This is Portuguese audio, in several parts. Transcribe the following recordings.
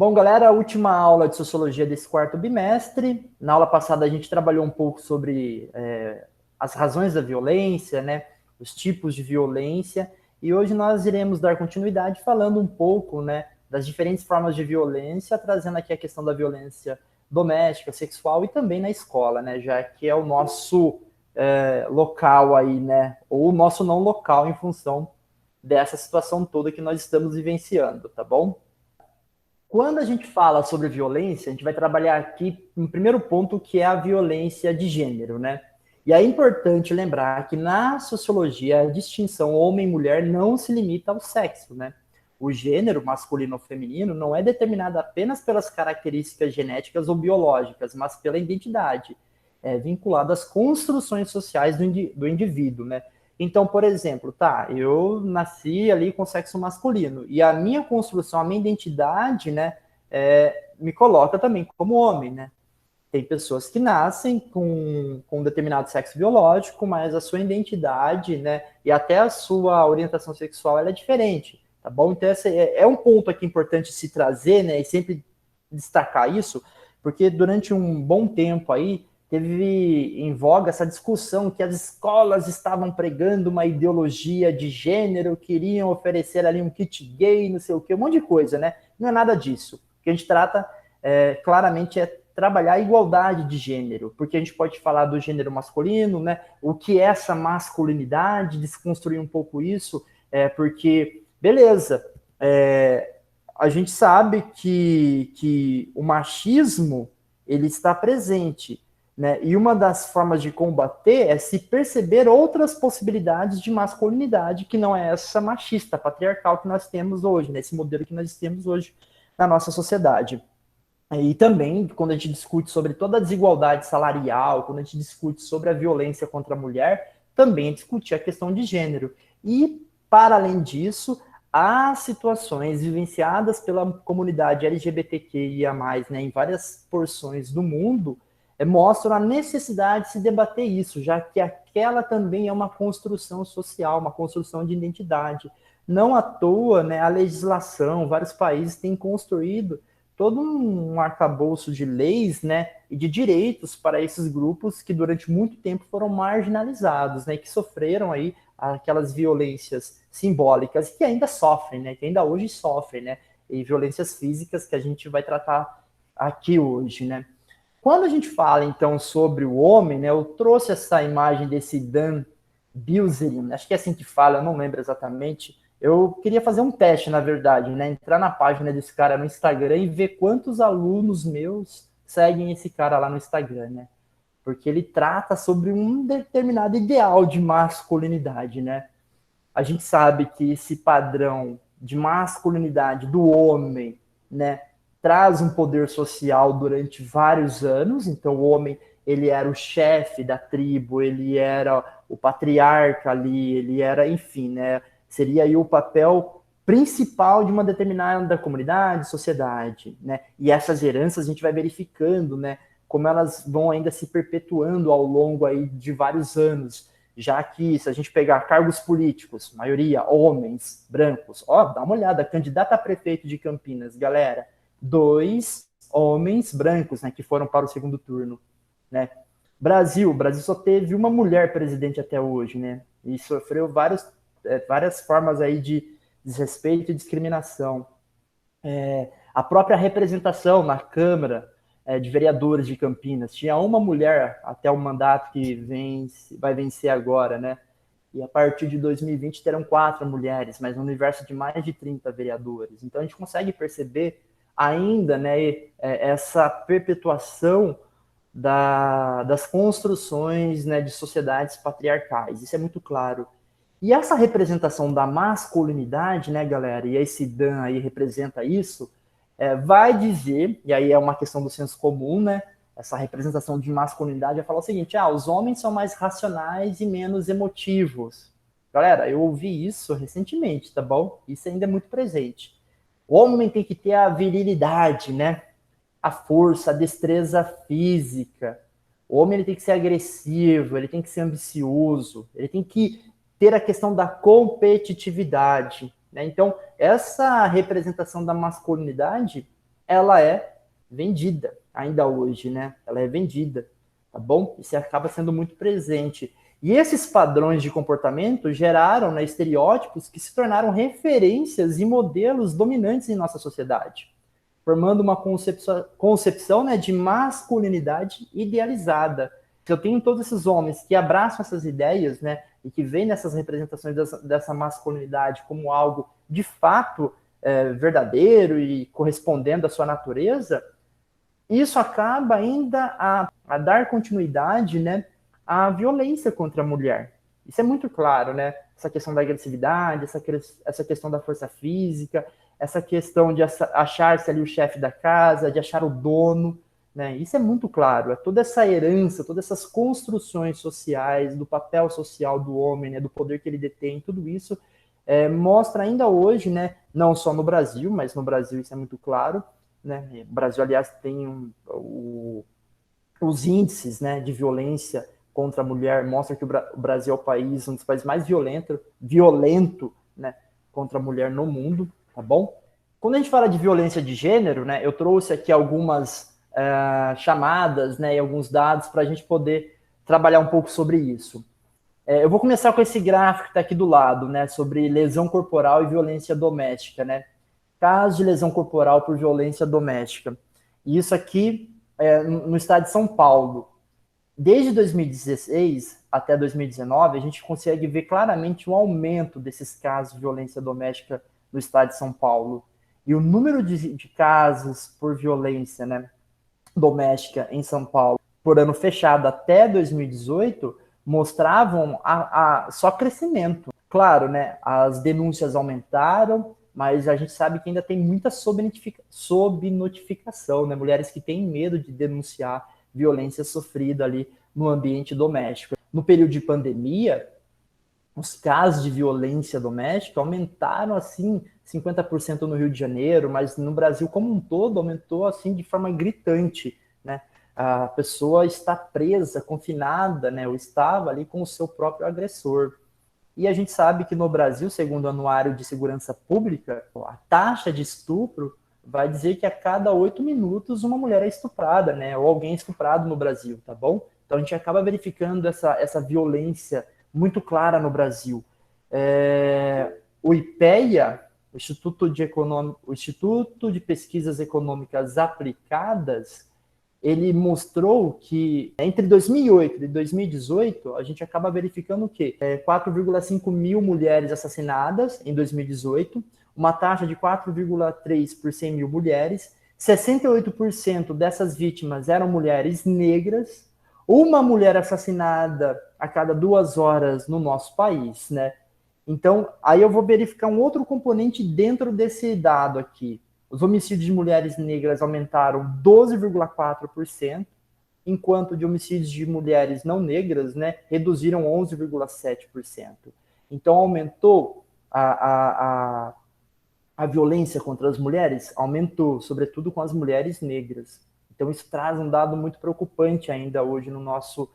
Bom, galera, a última aula de Sociologia desse quarto bimestre. Na aula passada a gente trabalhou um pouco sobre as razões da violência, né, os tipos de violência, e hoje nós iremos dar continuidade falando um pouco, né, das diferentes formas de violência, trazendo aqui a questão da violência doméstica, sexual e também na escola, né, já que é o nosso local aí, né, ou o nosso não local em função dessa situação toda que nós estamos vivenciando, tá bom? Quando a gente fala sobre violência, a gente vai trabalhar aqui um primeiro ponto que é a violência de gênero, né? E é importante lembrar que na sociologia a distinção homem-mulher não se limita ao sexo, né? O gênero masculino ou feminino não é determinado apenas pelas características genéticas ou biológicas, mas pela identidade, vinculada às construções sociais do indivíduo, né? Então, por exemplo, eu nasci ali com sexo masculino e a minha construção, a minha identidade, né, me coloca também como homem, né? Tem pessoas que nascem com um determinado sexo biológico, mas a sua identidade, né, e até a sua orientação sexual, ela é diferente, tá bom? Então, esse é um ponto aqui importante se trazer, né, e sempre destacar isso, porque durante um bom tempo aí, teve em voga essa discussão que as escolas estavam pregando uma ideologia de gênero, queriam oferecer ali um kit gay, não sei o que, um monte de coisa, né? Não é nada disso. O que a gente trata claramente é trabalhar a igualdade de gênero, porque a gente pode falar do gênero masculino, né? O que é essa masculinidade, desconstruir um pouco isso, porque, beleza, a gente sabe que o machismo ele está presente, né? E uma das formas de combater é se perceber outras possibilidades de masculinidade que não é essa machista, patriarcal que nós temos hoje, né? Esse modelo que nós temos hoje na nossa sociedade. E também, quando a gente discute sobre toda a desigualdade salarial, quando a gente discute sobre a violência contra a mulher, também discutir a questão de gênero. E, para além disso, há situações vivenciadas pela comunidade LGBTQIA+, né, em várias porções do mundo, mostram a necessidade de se debater isso, já que aquela também é uma construção social, uma construção de identidade. Não à toa, né, a legislação, vários países têm construído todo um arcabouço de leis, né, e de direitos para esses grupos que durante muito tempo foram marginalizados, né, que sofreram aí aquelas violências simbólicas que ainda sofrem, né, que ainda hoje sofrem, né, e violências físicas que a gente vai tratar aqui hoje, né. Quando a gente fala, então, sobre o homem, né, eu trouxe essa imagem desse Dan Bilzerian, acho que é assim que fala, eu não lembro exatamente. Eu queria fazer um teste, na verdade, né, entrar na página desse cara no Instagram e ver quantos alunos meus seguem esse cara lá no Instagram, né? Porque ele trata sobre um determinado ideal de masculinidade, né? A gente sabe que esse padrão de masculinidade do homem, né, traz um poder social durante vários anos. Então, o homem ele era o chefe da tribo, ele era o patriarca ali, ele era, enfim, né, seria aí o papel principal de uma determinada comunidade, sociedade, né? E essas heranças a gente vai verificando, né, como elas vão ainda se perpetuando ao longo aí de vários anos, já que se a gente pegar cargos políticos, maioria homens, brancos, dá uma olhada, candidata a prefeito de Campinas, galera, 2 homens brancos, né, que foram para o segundo turno, né? O Brasil só teve uma mulher presidente até hoje, né? E sofreu várias formas aí de desrespeito e discriminação. A própria representação na Câmara de Vereadores de Campinas. Tinha uma mulher até o mandato que vai vencer agora, né? E a partir de 2020 terão 4 mulheres, mas um universo de mais de 30 vereadores. Então a gente consegue perceber ainda, né, essa perpetuação das construções, né, de sociedades patriarcais. Isso é muito claro. E essa representação da masculinidade, né, galera, e esse Dan aí representa isso, vai dizer, e aí é uma questão do senso comum, né, essa representação de masculinidade vai falar o seguinte, os homens são mais racionais e menos emotivos. Galera, eu ouvi isso recentemente, tá bom? Isso ainda é muito presente. O homem tem que ter a virilidade, né, a força, a destreza física. O homem ele tem que ser agressivo, ele tem que ser ambicioso, ele tem que ter a questão da competitividade, né? Então, essa representação da masculinidade ela é vendida, ainda hoje, né? Ela é vendida, tá bom? Isso acaba sendo muito presente. E esses padrões de comportamento geraram, né, estereótipos que se tornaram referências e modelos dominantes em nossa sociedade, formando uma concepção, né, de masculinidade idealizada. Eu tenho todos esses homens que abraçam essas ideias, né, e que veem nessas representações dessa masculinidade como algo de fato verdadeiro e correspondendo à sua natureza. Isso acaba ainda a dar continuidade, né, à violência contra a mulher. Isso é muito claro, né? Essa questão da agressividade, essa questão da força física, essa questão de achar-se ali o chefe da casa, de achar o dono, né? Isso é muito claro. É toda essa herança, todas essas construções sociais, do papel social do homem, né, do poder que ele detém, tudo isso mostra ainda hoje, né, não só no Brasil, mas no Brasil isso é muito claro, né? O Brasil, aliás, tem os índices, né, de violência contra a mulher, mostra que o Brasil é o país, um dos países mais violento, né, contra a mulher no mundo, tá bom? Quando a gente fala de violência de gênero, né, eu trouxe aqui algumas chamadas, né, e alguns dados para a gente poder trabalhar um pouco sobre isso. Eu vou começar com esse gráfico que está aqui do lado, né, sobre lesão corporal e violência doméstica, né? Casos de lesão corporal por violência doméstica. E isso aqui no estado de São Paulo. Desde 2016 até 2019, a gente consegue ver claramente um aumento desses casos de violência doméstica no estado de São Paulo. E o número de casos por violência, né, doméstica em São Paulo, por ano fechado até 2018, mostravam só crescimento. Claro, né, as denúncias aumentaram, mas a gente sabe que ainda tem muita subnotificação, né? Mulheres que têm medo de denunciar violência sofrida ali no ambiente doméstico. No período de pandemia, os casos de violência doméstica aumentaram assim 50% no Rio de Janeiro, mas no Brasil como um todo aumentou assim de forma gritante, né? A pessoa está presa, confinada, né? Ou estava ali com o seu próprio agressor. E a gente sabe que no Brasil, segundo o Anuário de Segurança Pública, a taxa de estupro vai dizer que a cada 8 minutos uma mulher é estuprada, né? Ou alguém é estuprado no Brasil, tá bom? Então a gente acaba verificando essa violência muito clara no Brasil. O IPEA, o Instituto de Pesquisas Econômicas Aplicadas, ele mostrou que entre 2008 e 2018, a gente acaba verificando o quê? 4,5 mil mulheres assassinadas em 2018, uma taxa de 4,3 por 100 mil mulheres, 68% dessas vítimas eram mulheres negras, uma mulher assassinada a cada 2 horas no nosso país, né? Então, aí eu vou verificar um outro componente dentro desse dado aqui. Os homicídios de mulheres negras aumentaram 12,4%, enquanto de homicídios de mulheres não negras, né, reduziram 11,7%. Então, aumentou a violência contra as mulheres? Aumentou, sobretudo com as mulheres negras. Então, isso traz um dado muito preocupante ainda hoje no nosso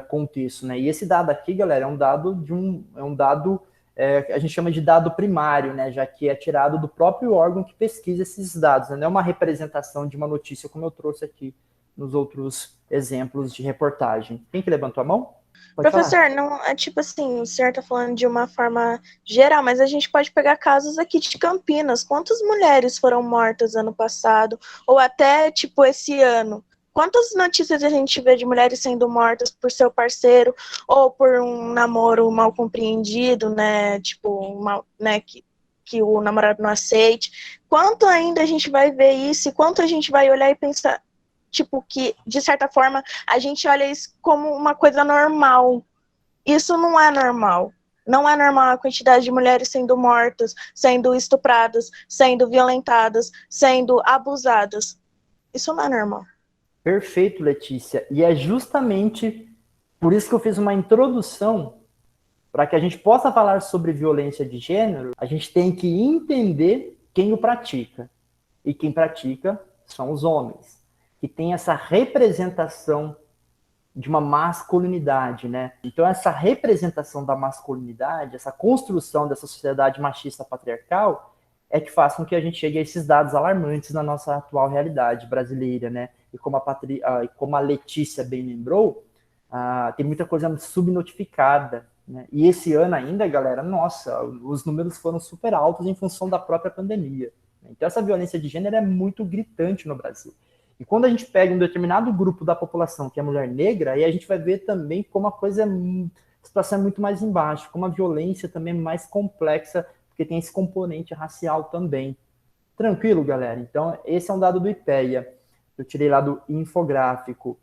contexto, né? E esse dado aqui, galera, é um dado a gente chama de dado primário, né, já que é tirado do próprio órgão que pesquisa esses dados, né, não é uma representação de uma notícia como eu trouxe aqui nos outros exemplos de reportagem. Quem que levantou a mão? Pode Professor, falar. não é tipo assim, o senhor está falando de uma forma geral, mas a gente pode pegar casos aqui de Campinas. Quantas mulheres foram mortas ano passado, ou até tipo esse ano? Quantas notícias a gente vê de mulheres sendo mortas por seu parceiro ou por um namoro mal compreendido, né? Tipo, né, que o namorado não aceite. Quanto ainda a gente vai ver isso? E quanto a gente vai olhar e pensar, tipo, que de certa forma a gente olha isso como uma coisa normal. Isso não é normal. Não é normal a quantidade de mulheres sendo mortas, sendo estupradas, sendo violentadas, sendo abusadas. Isso não é normal. Perfeito, Letícia. E é justamente por isso que eu fiz uma introdução para que a gente possa falar sobre violência de gênero, a gente tem que entender quem o pratica. E quem pratica são os homens, que tem essa representação de uma masculinidade, né? Então essa representação da masculinidade, essa construção dessa sociedade machista patriarcal, é que faz com que a gente chegue a esses dados alarmantes na nossa atual realidade brasileira, né? E como a Letícia bem lembrou, tem muita coisa subnotificada, né? E esse ano ainda, galera, nossa, os números foram super altos em função da própria pandemia. Então essa violência de gênero é muito gritante no Brasil. E quando a gente pega um determinado grupo da população, que é a mulher negra, aí a gente vai ver também como a situação é muito mais embaixo, como a violência também é mais complexa, porque tem esse componente racial também. Tranquilo, galera? Então, esse é um dado do IPEA. Eu tirei lá do infográfico.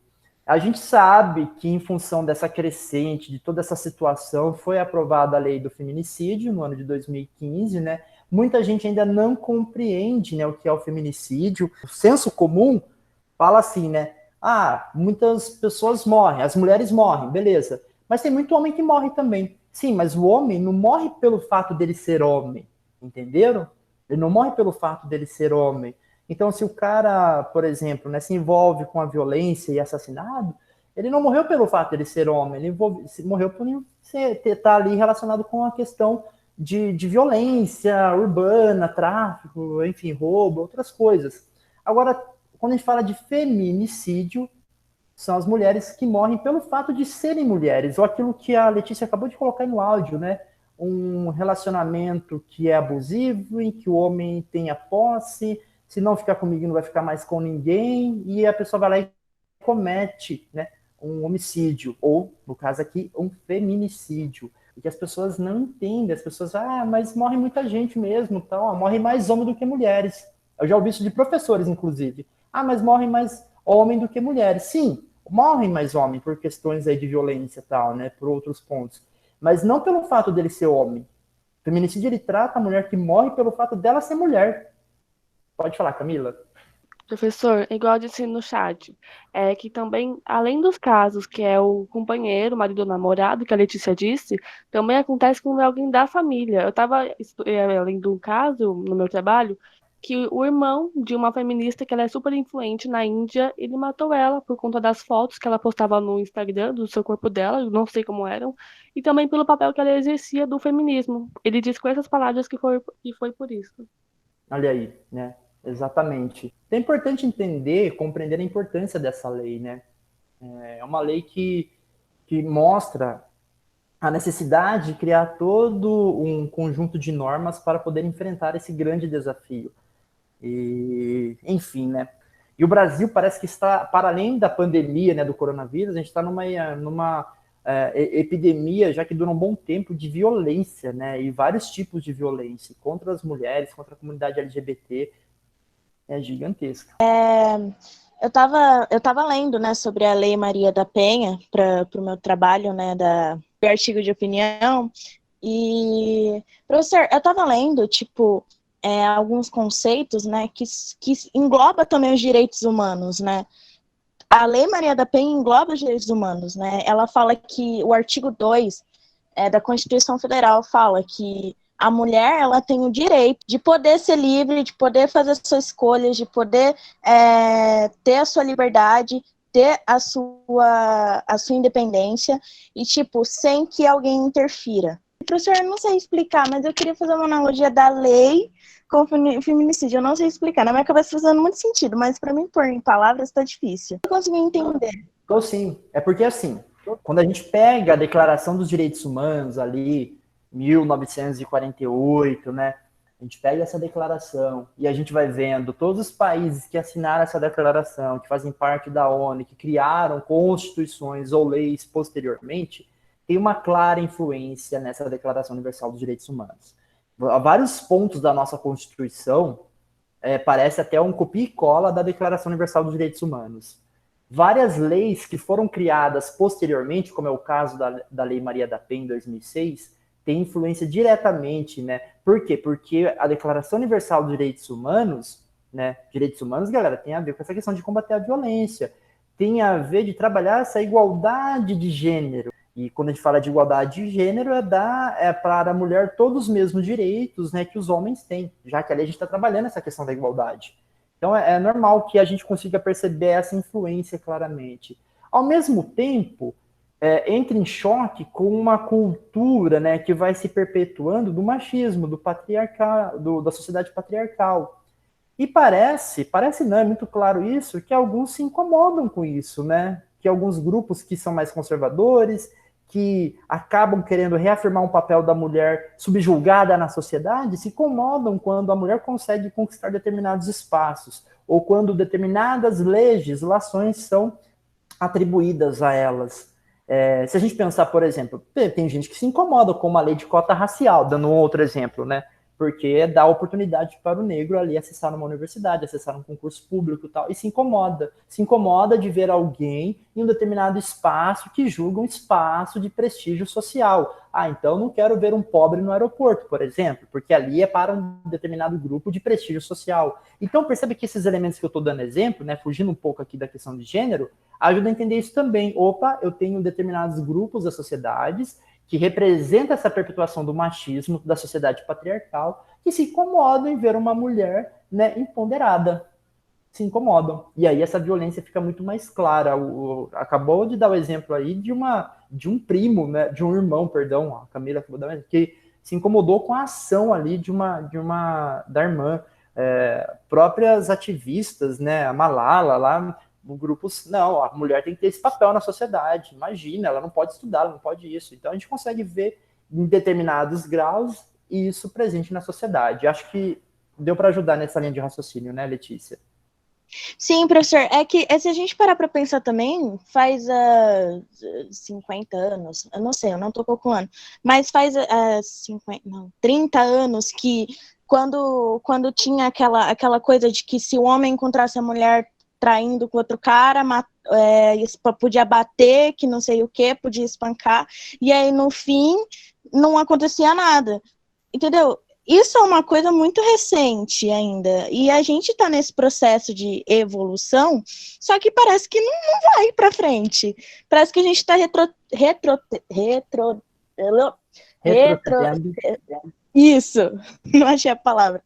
A gente sabe que, em função dessa crescente, de toda essa situação, foi aprovada a lei do feminicídio no ano de 2015, né? Muita gente ainda não compreende, né, o que é o feminicídio. O senso comum fala assim, né? Muitas pessoas morrem, as mulheres morrem, beleza. Mas tem muito homem que morre também. Sim, mas o homem não morre pelo fato dele ser homem, entenderam? Ele não morre pelo fato dele ser homem. Então, se o cara, por exemplo, né, se envolve com a violência e assassinado, ele não morreu pelo fato dele ser homem, ele morreu por estar ali relacionado com a questão de violência urbana, tráfico, enfim, roubo, outras coisas. Agora, quando a gente fala de feminicídio, são as mulheres que morrem pelo fato de serem mulheres, ou aquilo que a Letícia acabou de colocar no áudio, né? Um relacionamento que é abusivo, em que o homem tem a posse, se não ficar comigo não vai ficar mais com ninguém, e a pessoa vai lá e comete, né, um homicídio, ou, no caso aqui, um feminicídio. E que as pessoas não entendem, as pessoas, mas morre muita gente mesmo, tal, morre mais homem do que mulheres. Eu já ouvi isso de professores, inclusive. Mas morre mais homem do que mulheres. Sim, morrem mais homem por questões aí de violência e tal, né, por outros pontos. Mas não pelo fato dele ser homem. O feminicídio, ele trata a mulher que morre pelo fato dela ser mulher. Pode falar, Camila. Professor, igual eu disse no chat, é que também, além dos casos que é o companheiro, o marido ou namorado, que a Letícia disse, também acontece com alguém da família. Eu estava lendo um caso no meu trabalho que o irmão de uma feminista que ela é super influente na Índia, ele matou ela por conta das fotos que ela postava no Instagram do seu corpo dela, eu não sei como eram, e também pelo papel que ela exercia do feminismo. Ele disse com essas palavras que foi por isso. Olha aí, né? Exatamente. É importante entender, compreender a importância dessa lei, né? É uma lei que mostra a necessidade de criar todo um conjunto de normas para poder enfrentar esse grande desafio. E, enfim, né? E o Brasil parece que está, para além da pandemia, né, do coronavírus, a gente está numa epidemia, já que dura um bom tempo, de violência, né? E vários tipos de violência contra as mulheres, contra a comunidade LGBT, é gigantesca. Eu tava lendo, né, sobre a Lei Maria da Penha para o meu trabalho, né, do artigo de opinião. E, professor, eu tava lendo, tipo, alguns conceitos, né, que engloba também os direitos humanos, né? A Lei Maria da Penha engloba os direitos humanos, né? Ela fala que o artigo 2 da Constituição Federal fala que a mulher, ela tem o direito de poder ser livre, de poder fazer suas escolhas, de poder ter a sua liberdade, ter a sua independência e, tipo, sem que alguém interfira. Professor, eu não sei explicar, mas eu queria fazer uma analogia da lei com o feminicídio. Eu não sei explicar, na minha cabeça está fazendo muito sentido, mas para mim pôr em palavras está difícil. Eu consegui entender. Então, sim, é porque assim, quando a gente pega a Declaração dos Direitos Humanos ali, 1948, né? A gente pega essa declaração e a gente vai vendo todos os países que assinaram essa declaração, que fazem parte da ONU, que criaram constituições ou leis posteriormente, tem uma clara influência nessa Declaração Universal dos Direitos Humanos. Vários pontos da nossa Constituição parece até um copia e cola da Declaração Universal dos Direitos Humanos. Várias leis que foram criadas posteriormente, como é o caso da Lei Maria da Penha, em 2006, tem influência diretamente, né? Por quê? Porque a Declaração Universal dos Direitos Humanos, né? Direitos humanos, galera, tem a ver com essa questão de combater a violência, tem a ver de trabalhar essa igualdade de gênero. E quando a gente fala de igualdade de gênero, para a mulher todos os mesmos direitos, né, que os homens têm, já que ali a gente está trabalhando essa questão da igualdade. Então é normal que a gente consiga perceber essa influência claramente. Ao mesmo tempo, entra em choque com uma cultura, né, que vai se perpetuando do machismo, do patriarcal, da sociedade patriarcal. E parece não, é muito claro isso, que alguns se incomodam com isso, né? Que alguns grupos que são mais conservadores, que acabam querendo reafirmar um papel da mulher subjulgada na sociedade, se incomodam quando a mulher consegue conquistar determinados espaços, ou quando determinadas legislações são atribuídas a elas. Se a gente pensar, por exemplo, tem gente que se incomoda com uma lei de cota racial, dando um outro exemplo, né? Porque dá oportunidade para o negro ali acessar uma universidade, acessar um concurso público e tal, e se incomoda de ver alguém em um determinado espaço que julga um espaço de prestígio social. Ah, então não quero ver um pobre no aeroporto, por exemplo, porque ali é para um determinado grupo de prestígio social. Então percebe que esses elementos que eu estou dando exemplo, né, fugindo um pouco aqui da questão de gênero, ajuda a entender isso também. Opa, eu tenho determinados grupos da sociedade que representa essa perpetuação do machismo da sociedade patriarcal, que se incomodam em ver uma mulher, né, empoderada. Se incomodam. E aí essa violência fica muito mais clara. Acabou de dar o exemplo aí de um primo, né, de um irmão, perdão, a Camila acabou de dar um exemplo, que se incomodou com a ação ali da irmã. Próprias ativistas, né, a Malala lá, grupos, não, a mulher tem que ter esse papel na sociedade, imagina, ela não pode estudar, ela não pode isso. Então a gente consegue ver em determinados graus isso presente na sociedade. Acho que deu para ajudar nessa linha de raciocínio, né, Letícia? Sim, professor, é que se a gente parar para pensar também, faz 50 anos, eu não sei, eu não estou calculando, mas faz 30 anos que quando tinha aquela coisa de que se o homem encontrasse a mulher traindo com outro cara, podia bater, que não sei o que, podia espancar, e aí no fim não acontecia nada, entendeu? Isso é uma coisa muito recente ainda, e a gente está nesse processo de evolução, só que parece que não vai para frente. Parece que a gente está isso, não achei a palavra.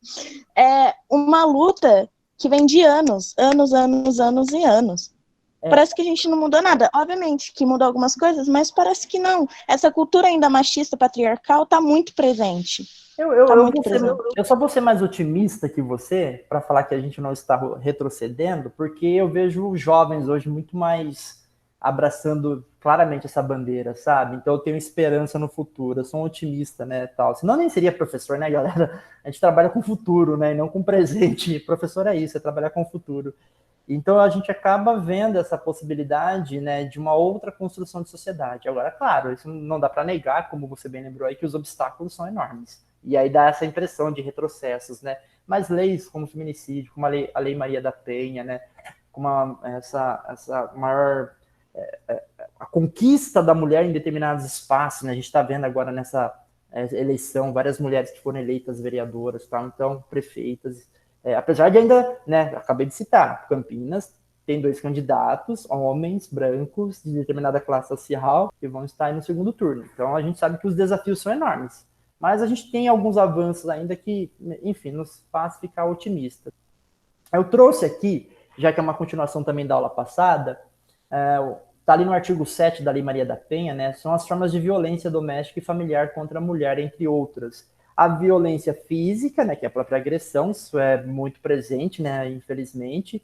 É uma luta que vem de anos e anos. Parece que a gente não mudou nada. Obviamente que mudou algumas coisas, mas parece que não. Essa cultura ainda machista, patriarcal, está muito presente. Eu só vou ser mais otimista que você para falar que a gente não está retrocedendo, porque eu vejo os jovens hoje muito mais abraçando claramente essa bandeira, sabe? Então eu tenho esperança no futuro, eu sou um otimista, né, tal. Senão nem seria professor, né, galera? A gente trabalha com o futuro, né, e não com o presente. Professor é isso, é trabalhar com o futuro. Então a gente acaba vendo essa possibilidade, né, de uma outra construção de sociedade. Agora, claro, isso não dá para negar, como você bem lembrou aí, que os obstáculos são enormes. E aí dá essa impressão de retrocessos, né? Mas leis como o feminicídio, como a lei Maria da Penha, né, como essa maior a conquista da mulher em determinados espaços, né? A gente está vendo agora nessa eleição várias mulheres que foram eleitas vereadoras, tá? Então prefeitas. Apesar de ainda, né, acabei de citar, Campinas tem 2 candidatos, homens brancos de determinada classe social, que vão estar aí no segundo turno. Então a gente sabe que os desafios são enormes. Mas a gente tem alguns avanços ainda que, enfim, nos faz ficar otimista. Eu trouxe aqui, já que é uma continuação também da aula passada, está ali no artigo 7 da Lei Maria da Penha, né, são as formas de violência doméstica e familiar contra a mulher, entre outras. A violência física, né, que é a própria agressão, isso é muito presente, né, infelizmente,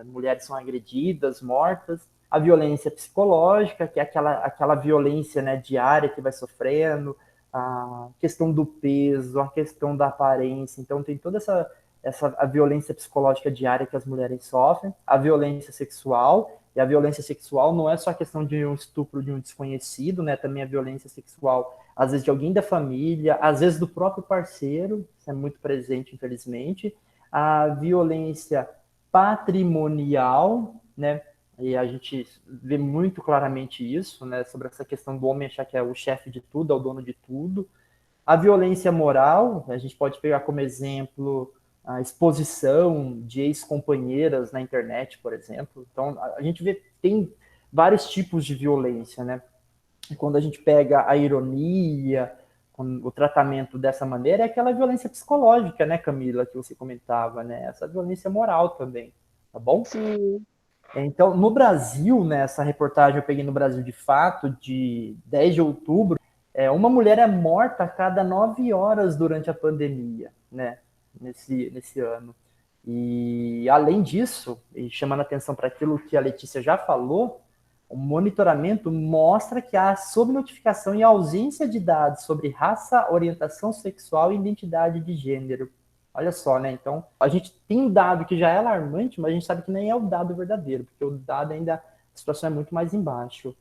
mulheres são agredidas, mortas. A violência psicológica, que é aquela violência, né, diária que vai sofrendo, a questão do peso, a questão da aparência. Então tem toda a violência psicológica diária que as mulheres sofrem, a violência sexual, e a violência sexual não é só a questão de um estupro de um desconhecido, né? Também a violência sexual, às vezes de alguém da família, às vezes do próprio parceiro, isso é muito presente, infelizmente. A violência patrimonial, né? E a gente vê muito claramente isso, né? Sobre essa questão do homem achar que é o chefe de tudo, é o dono de tudo. A violência moral, a gente pode pegar como exemplo a exposição de ex-companheiras na internet, por exemplo. Então, a gente vê, tem vários tipos de violência, né? Quando a gente pega a ironia, o tratamento dessa maneira, é aquela violência psicológica, né, Camila, que você comentava, né? Essa violência moral também, tá bom? Sim. Então, no Brasil, né, essa reportagem eu peguei no Brasil de fato, de 10 de outubro, uma mulher é morta a cada 9 horas durante a pandemia, né, nesse ano. E, além disso, e chamando atenção para aquilo que a Letícia já falou, o monitoramento mostra que há subnotificação e ausência de dados sobre raça, orientação sexual e identidade de gênero. Olha só, né? Então, a gente tem um dado que já é alarmante, mas a gente sabe que nem é o dado verdadeiro, porque o dado ainda, a situação é muito mais embaixo.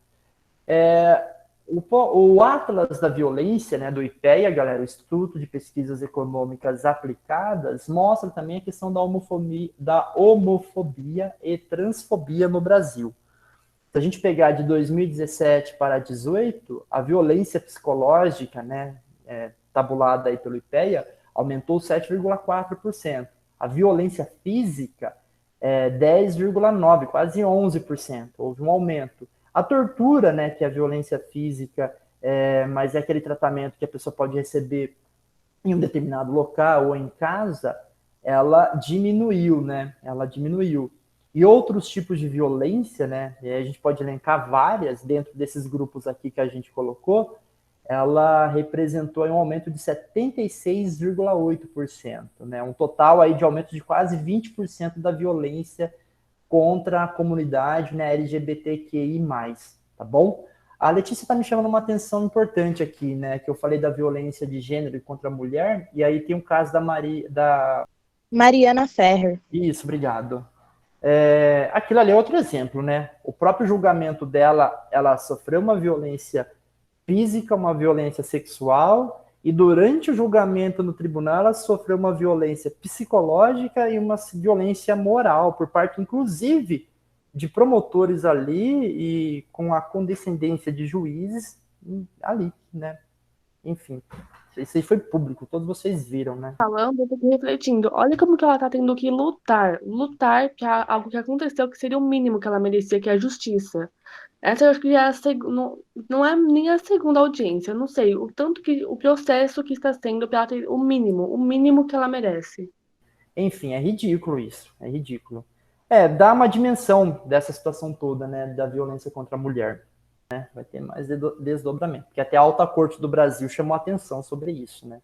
O Atlas da Violência, né, do IPEA, galera, o Instituto de Pesquisas Econômicas Aplicadas, mostra também a questão da homofobia e transfobia no Brasil. Se a gente pegar de 2017 para 2018, a violência psicológica, né, tabulada aí pelo IPEA, aumentou 7,4%. A violência física, 10,9%, quase 11%. Houve um aumento. A tortura, né, que é a violência física, mas é aquele tratamento que a pessoa pode receber em um determinado local ou em casa, ela diminuiu, né? Ela diminuiu. E outros tipos de violência, né? E a gente pode elencar várias dentro desses grupos aqui que a gente colocou, ela representou um aumento de 76,8%, né? Um total aí de aumento de quase 20% da violência contra a comunidade, né, LGBTQI+, tá bom? A Letícia está me chamando uma atenção importante aqui, né, que eu falei da violência de gênero contra a mulher, e aí tem um caso da Mariana Ferrer. Isso, obrigado. Aquilo ali é outro exemplo, né? O próprio julgamento dela, ela sofreu uma violência física, uma violência sexual, e durante o julgamento no tribunal ela sofreu uma violência psicológica e uma violência moral, por parte, inclusive, de promotores ali e com a condescendência de juízes ali, né? Enfim, isso aí foi público, todos vocês viram, né? Falando, eu fico refletindo. Olha como que ela tá tendo que lutar. Lutar para algo que aconteceu que seria o mínimo que ela merecia, que é a justiça. Essa eu acho que é não é nem a segunda audiência, eu não sei. O tanto que o processo que está sendo para ela ter o mínimo que ela merece. Enfim, é ridículo isso, é ridículo. Dá uma dimensão dessa situação toda, né, da violência contra a mulher. Né? Vai ter mais desdobramento, porque até a Alta Corte do Brasil chamou atenção sobre isso, né?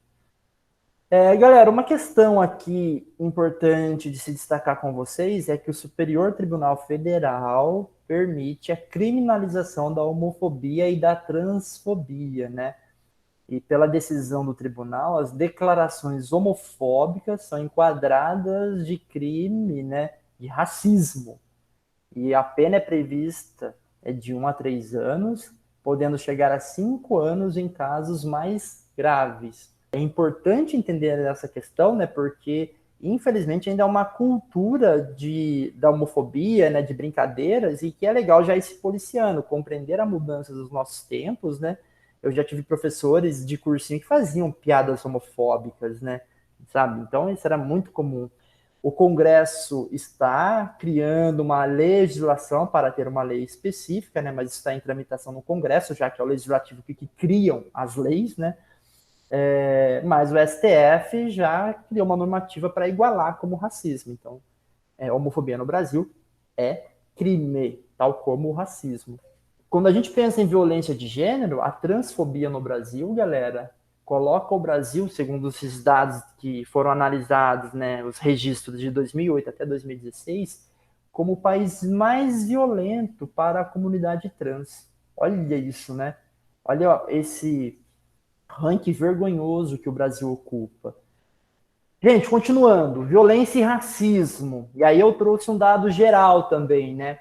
Galera, uma questão aqui importante de se destacar com vocês é que o Superior Tribunal Federal permite a criminalização da homofobia e da transfobia, né? E pela decisão do tribunal, as declarações homofóbicas são enquadradas de crime, né, de racismo. E a pena é prevista de 1 a 3 anos, podendo chegar a 5 anos em casos mais graves. É importante entender essa questão, né, porque infelizmente ainda há uma cultura da homofobia, né, de brincadeiras, e que é legal já ir se policiando, compreender a mudança dos nossos tempos, né. Eu já tive professores de cursinho que faziam piadas homofóbicas, né, sabe? Então isso era muito comum. O Congresso está criando uma legislação para ter uma lei específica, né, mas está em tramitação no Congresso, já que é o legislativo que criam as leis, né? Mas o STF já criou uma normativa para igualar como racismo. Então, homofobia no Brasil é crime, tal como o racismo. Quando a gente pensa em violência de gênero, a transfobia no Brasil, galera, coloca o Brasil, segundo esses dados que foram analisados, né, os registros de 2008 até 2016, como o país mais violento para a comunidade trans. Olha isso, né? Olha esse ranking vergonhoso que o Brasil ocupa. Gente, continuando, violência e racismo. E aí eu trouxe um dado geral também, né?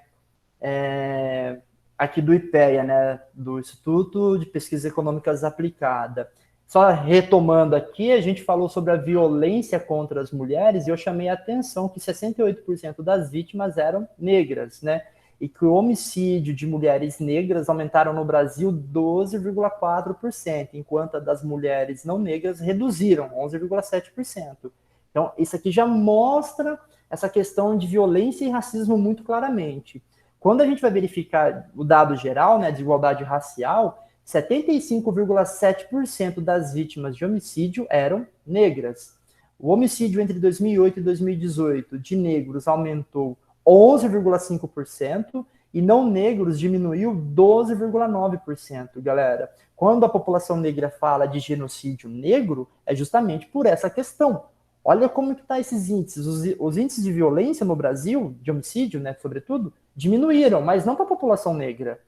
Aqui do IPEA, né? Do Instituto de Pesquisas Econômicas Aplicada. Só retomando aqui, a gente falou sobre a violência contra as mulheres e eu chamei a atenção que 68% das vítimas eram negras, né? E que o homicídio de mulheres negras aumentaram no Brasil 12,4%, enquanto a das mulheres não negras reduziram 11,7%. Então, isso aqui já mostra essa questão de violência e racismo muito claramente. Quando a gente vai verificar o dado geral, né, de igualdade racial, 75,7% das vítimas de homicídio eram negras. O homicídio entre 2008 e 2018 de negros aumentou 11,5%, e não negros diminuiu 12,9%, galera. Quando a população negra fala de genocídio negro, é justamente por essa questão. Olha como que tá esses índices. Os índices de violência no Brasil, de homicídio, né, sobretudo, diminuíram, mas não para a população negra.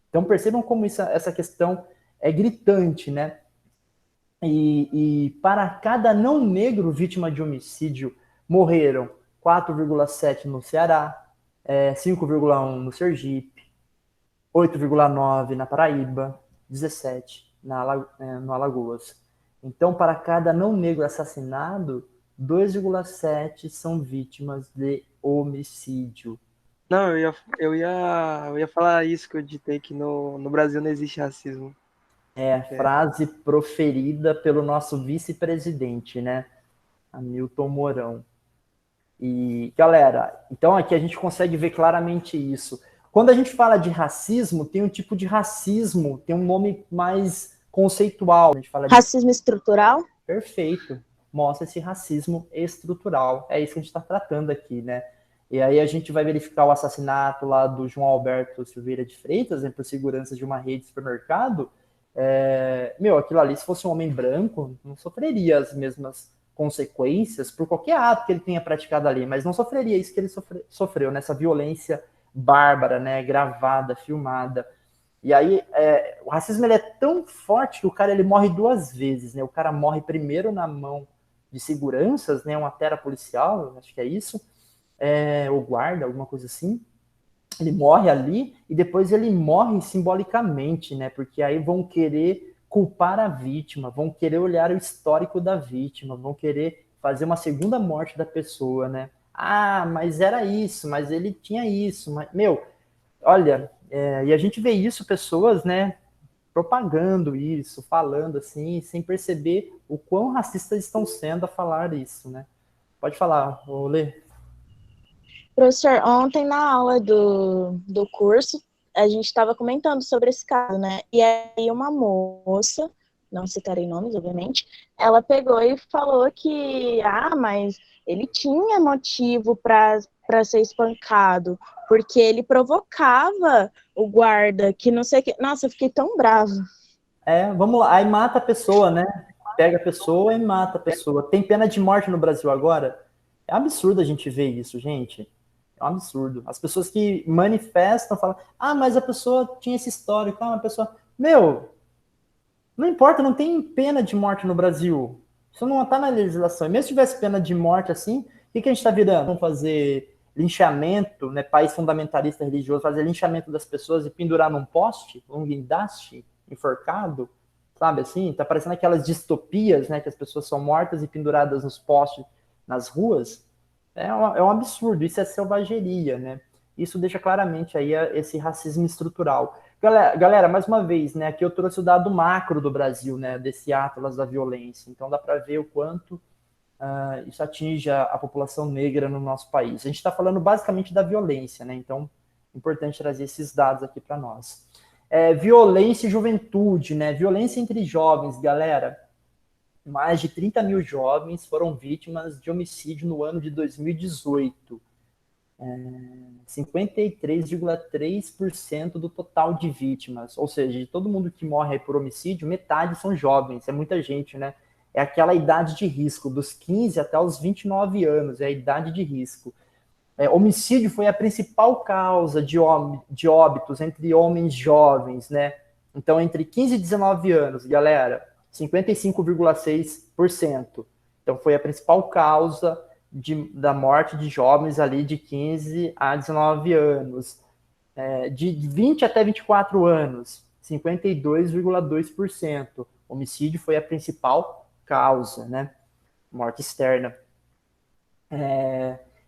Então percebam como essa questão é gritante, né? E para cada não negro vítima de homicídio, morreram 4,7 no Ceará, 5,1 no Sergipe, 8,9 na Paraíba, 17 no Alagoas. Então, para cada não negro assassinado, 2,7 são vítimas de homicídio. Não, eu ia falar isso que eu ditei, que no Brasil não existe racismo. Frase proferida pelo nosso vice-presidente, né? Hamilton Mourão. E, galera, então aqui a gente consegue ver claramente isso. Quando a gente fala de racismo, tem um tipo de racismo, tem um nome mais conceitual. A gente fala de Racismo estrutural? Perfeito. Mostra esse racismo estrutural. É isso que a gente está tratando aqui, né? E aí a gente vai verificar o assassinato lá do João Alberto Silveira de Freitas, né, por segurança de uma rede de supermercado. Aquilo ali, se fosse um homem branco, não sofreria as mesmas consequências por qualquer ato que ele tenha praticado ali, mas não sofreria isso que ele sofreu, nessa violência bárbara, né, gravada, filmada. E aí, o racismo ele é tão forte que o cara ele morre duas vezes, né? O cara morre primeiro na mão de seguranças, né? Uma tera policial, acho que é isso, ou guarda, alguma coisa assim. Ele morre ali e depois ele morre simbolicamente, né? Porque aí vão querer culpar a vítima, vão querer olhar o histórico da vítima, vão querer fazer uma segunda morte da pessoa, né? Ah, mas era isso, mas ele tinha isso, mas olha, e a gente vê isso, pessoas, né, propagando isso, falando assim, sem perceber o quão racistas estão sendo a falar isso, né? Pode falar, Lê. Professor, ontem na aula do curso, a gente estava comentando sobre esse caso, né? E aí uma moça, não citarei nomes, obviamente, ela pegou e falou que, mas ele tinha motivo para ser espancado, porque ele provocava o guarda, que não sei o que. Nossa, eu fiquei tão brava. Vamos lá, aí mata a pessoa, né? Pega a pessoa e mata a pessoa. Tem pena de morte no Brasil agora? É absurdo a gente ver isso, gente. É um absurdo. As pessoas que manifestam falam, mas a pessoa tinha esse histórico, a pessoa... Não importa, não tem pena de morte no Brasil. Isso não está na legislação. E mesmo se tivesse pena de morte assim, o que a gente está virando? Vamos fazer linchamento, né? País fundamentalista religioso, fazer linchamento das pessoas e pendurar num poste, um guindaste, enforcado, sabe assim? Tá parecendo aquelas distopias, né? Que as pessoas são mortas e penduradas nos postes, nas ruas. É um absurdo, isso é selvageria, né? Isso deixa claramente aí esse racismo estrutural. Galera, mais uma vez, né? Aqui eu trouxe o dado macro do Brasil, né? Desse Atlas da violência. Então dá para ver o quanto isso atinge a população negra no nosso país. A gente está falando basicamente da violência, né? Então é importante trazer esses dados aqui para nós. Violência e juventude, né? Violência entre jovens, galera. Mais de 30 mil jovens foram vítimas de homicídio no ano de 2018. 53,3% do total de vítimas. Ou seja, de todo mundo que morre aí por homicídio, metade são jovens. É muita gente, né? É aquela idade de risco, dos 15 até os 29 anos. É a idade de risco. Homicídio foi a principal causa de óbitos entre homens jovens, né? Então, entre 15 e 19 anos, galera, 55,6%. Então, foi a principal causa da morte de jovens ali de 15 a 19 anos. De 20 até 24 anos, 52,2%. Homicídio foi a principal causa, né? Morte externa.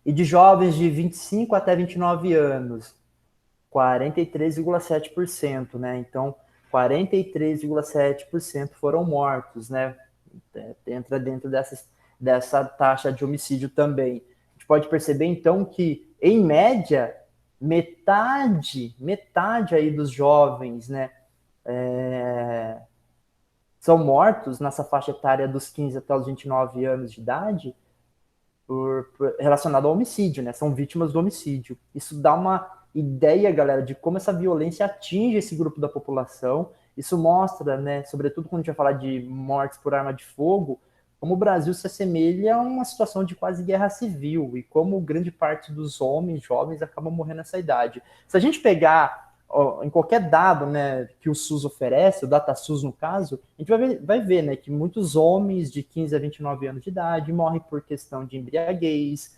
E de jovens de 25 até 29 anos, 43,7%, né? Então, 43,7% foram mortos, né? Entra dentro dessa taxa de homicídio também. A gente pode perceber, então, que, em média, metade aí dos jovens, né, são mortos nessa faixa etária dos 15 até os 29 anos de idade, relacionado ao homicídio, né? São vítimas do homicídio. Isso dá uma ideia, galera, de como essa violência atinge esse grupo da população. Isso mostra, né, sobretudo quando a gente vai falar de mortes por arma de fogo, como o Brasil se assemelha a uma situação de quase guerra civil e como grande parte dos homens jovens acabam morrendo nessa idade. Se a gente pegar em qualquer dado, né, que o SUS oferece, o DataSUS no caso, a gente vai ver, né, que muitos homens de 15 a 29 anos de idade morrem por questão de embriaguez,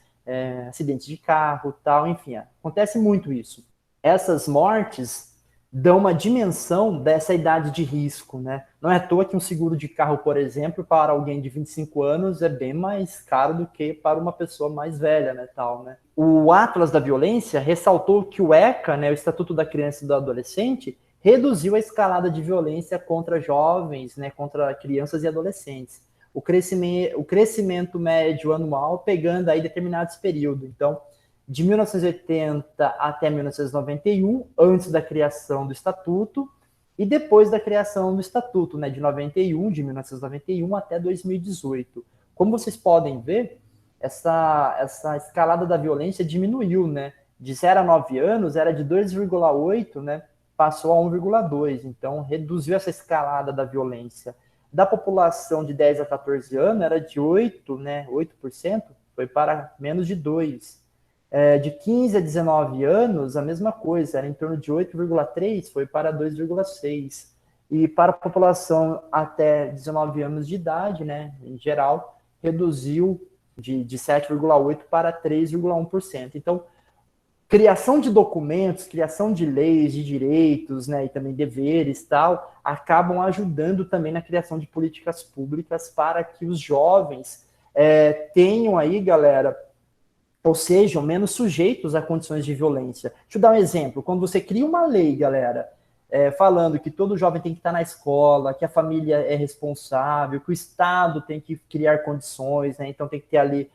acidentes de carro, tal, enfim, acontece muito isso. Essas mortes dão uma dimensão dessa idade de risco, né? Não é à toa que um seguro de carro, por exemplo, para alguém de 25 anos é bem mais caro do que para uma pessoa mais velha, né, tal, né? O Atlas da Violência ressaltou que o ECA, né, o Estatuto da Criança e do Adolescente, reduziu a escalada de violência contra jovens, né, contra crianças e adolescentes. O crescimento médio anual pegando aí determinados períodos. Então, de 1980 até 1991, antes da criação do Estatuto, e depois da criação do Estatuto, né, de 1991 até 2018. Como vocês podem ver, essa escalada da violência diminuiu, né? De 0 a 9 anos era de 2,8, né? Passou a 1,2. Então, reduziu essa escalada da violência. Da população de 10 a 14 anos era de 8, né? 8%, foi para menos de 2%. De 15 a 19 anos, a mesma coisa, era em torno de 8,3, foi para 2,6. E para a população até 19 anos de idade, né, em geral, reduziu de 7,8% para 3,1%. Então, criação de documentos, criação de leis, de direitos, né, e também deveres, tal, acabam ajudando também na criação de políticas públicas para que os jovens tenham aí, galera, ou sejam menos sujeitos a condições de violência. Deixa eu dar um exemplo. Quando você cria uma lei, galera, falando que todo jovem tem que estar na escola, que a família é responsável, que o Estado tem que criar condições, né? Então tem que ter ali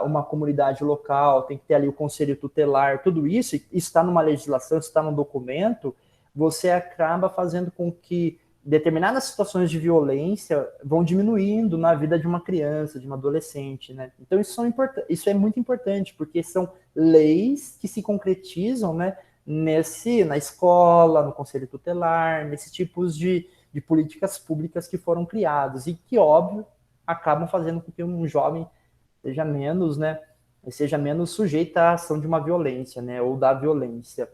uma comunidade local, tem que ter ali o conselho tutelar, tudo isso está numa legislação, está num documento, você acaba fazendo com que determinadas situações de violência vão diminuindo na vida de uma criança, de uma adolescente, né? Então isso é muito importante, porque são leis que se concretizam, né, na escola, no conselho tutelar, nesses tipos de políticas públicas que foram criados e que, óbvio, acabam fazendo com que um jovem seja menos, né, seja menos sujeito à ação de uma violência, né, ou da violência.